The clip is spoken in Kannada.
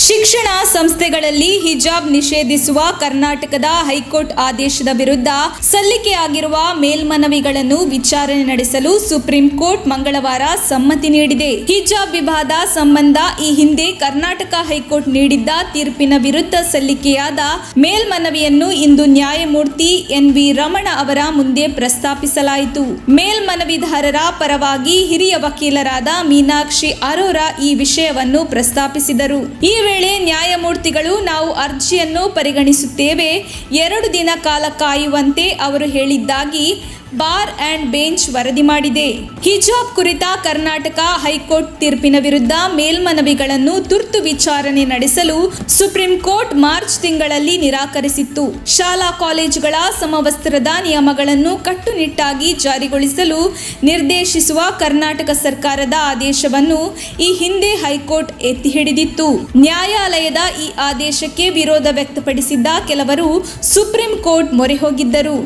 ಶಿಕ್ಷಣ ಸಂಸ್ಥೆಗಳಲ್ಲಿ ಹಿಜಾಬ್ ನಿಷೇಧಿಸುವ ಕರ್ನಾಟಕದ ಹೈಕೋರ್ಟ್ ಆದೇಶದ ವಿರುದ್ಧ ಸಲ್ಲಿಕೆಯಾಗಿರುವ ಮೇಲ್ಮನವಿಗಳನ್ನು ವಿಚಾರಣೆ ನಡೆಸಲು ಸುಪ್ರೀಂ ಕೋರ್ಟ್ ಮಂಗಳವಾರ ಸಮ್ಮತಿ ನೀಡಿದೆ. ಹಿಜಾಬ್ ವಿವಾದ ಸಂಬಂಧ ಈ ಹಿಂದೆ ಕರ್ನಾಟಕ ಹೈಕೋರ್ಟ್ ನೀಡಿದ್ದ ತೀರ್ಪಿನ ವಿರುದ್ಧ ಸಲ್ಲಿಕೆಯಾದ ಮೇಲ್ಮನವಿಯನ್ನು ಇಂದು ನ್ಯಾಯಮೂರ್ತಿ ಎನ್.ವಿ. ರಮಣ ಅವರ ಮುಂದೆ ಪ್ರಸ್ತಾಪಿಸಲಾಯಿತು. ಮೇಲ್ಮನವಿದಾರರ ಪರವಾಗಿ ಹಿರಿಯ ವಕೀಲರಾದ ಮೀನಾಕ್ಷಿ ಅರೋರಾ ಈ ವಿಷಯವನ್ನು ಪ್ರಸ್ತಾಪಿಸಿದರು. ಈ ವೇಳೆ ನ್ಯಾಯಮೂರ್ತಿಗಳು, ನಾವು ಅರ್ಜಿಯನ್ನು ಪರಿಗಣಿಸುತ್ತೇವೆ, 2 ದಿನ ಕಾಲ ಕಾಯುವಂತೆ ಅವರು ಹೇಳಿದ್ದಾಗಿ ಬಾರ್ ಅಂಡ್ ಬೆಂಚ್ ವರದಿ ಮಾಡಿದೆ. ಹಿಜಾಬ್ ಕುರಿತ ಕರ್ನಾಟಕ ಹೈಕೋರ್ಟ್ ತೀರ್ಪಿನ ವಿರುದ್ಧ ಮೇಲ್ಮನವಿಗಳನ್ನು ತುರ್ತು ವಿಚಾರಣೆ ನಡೆಸಲು ಸುಪ್ರೀಂ ಕೋರ್ಟ್ ಮಾರ್ಚ್ ತಿಂಗಳಲ್ಲಿ ನಿರಾಕರಿಸಿತ್ತು. ಶಾಲಾ ಕಾಲೇಜುಗಳ ಸಮವಸ್ತ್ರದ ನಿಯಮಗಳನ್ನು ಕಟ್ಟುನಿಟ್ಟಾಗಿ ಜಾರಿಗೊಳಿಸಲು ನಿರ್ದೇಶಿಸುವ ಕರ್ನಾಟಕ ಸರ್ಕಾರದ ಆದೇಶವನ್ನು ಈ ಹಿಂದೆ ಹೈಕೋರ್ಟ್ ಎತ್ತಿ ಹಿಡಿದಿತ್ತು. ನ್ಯಾಯಾಲಯದ ಈ ಆದೇಶಕ್ಕೆ ವಿರೋಧ ವ್ಯಕ್ತಪಡಿಸಿದ್ದ ಕೆಲವರು ಸುಪ್ರೀಂ ಕೋರ್ಟ್ ಮೊರೆ ಹೋಗಿದ್ದರು.